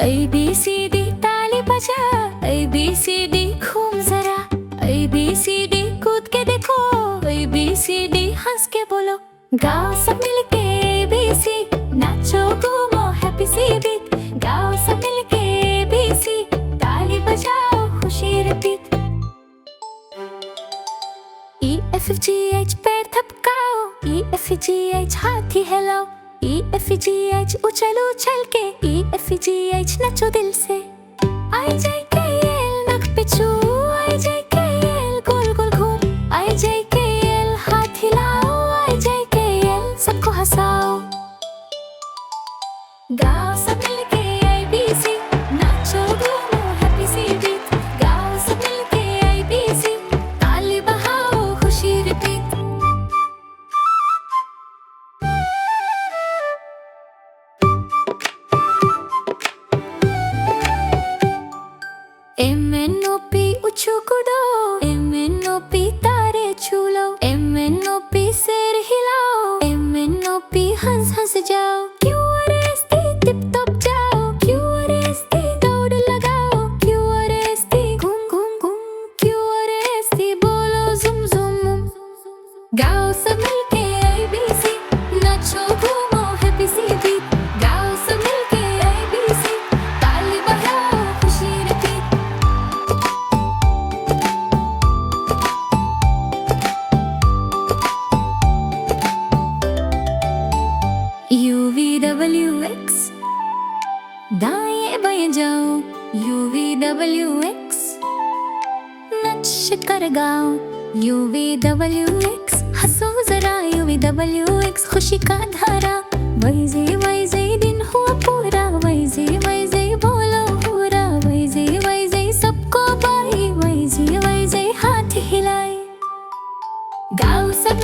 ABCD ताली बजा, ABCD घूम जरा, ABCD कूद के देखो, ABCD हंस के बोलो। गाओ सब मिलके ABC, नाचो घूमो हैप्पी सी बीट। गाओ सब मिलके ABC, ताली बजाओ खुशी रिपीट। EFGH पैर थपकाओ, EFGH हाथी हिलाओ, EFGH उछल उछल के, EFGH नचो दिल से। IJKL नख पे छू, IJKL गोल गोल घूम, IJKL हाथ हिलाओ, IJKL सबको हंसाओ। गाओ सब मिलके ABC, नाचो घूमो हैप्पी सी बीट। गाओ सब मिलके ABC, ताली बजाओ खुशी रिपीट। MNOP उछू कूदो, MNOP तारे छू लो, MNOP सिर हिलाओ, MNOP हंस हंस जाओ। QRST टिप टॉप जाओ, QRST दौड़ लगाओ, QRST घूम घूम घूम, QRST बोलो जुम जुम। गाओ सब मिलके ABC, नाचो घूमो हैप्पी सी बीट। गाओ सब मिलके ABC, ताली बजाओ खुशी रिपीट। UVWX दाएं बाएं जाओ, UVWX नच कर गाओ, UVWX हंसो जरा, UVWX खुशी का धारा। वैसे वैसे दिन हुआ पूरा, वैसे वैसे बोलो पूरा, वैसे वैसे सबको बाई, वैसे वैसे हाथ हिलाए। गाओ सब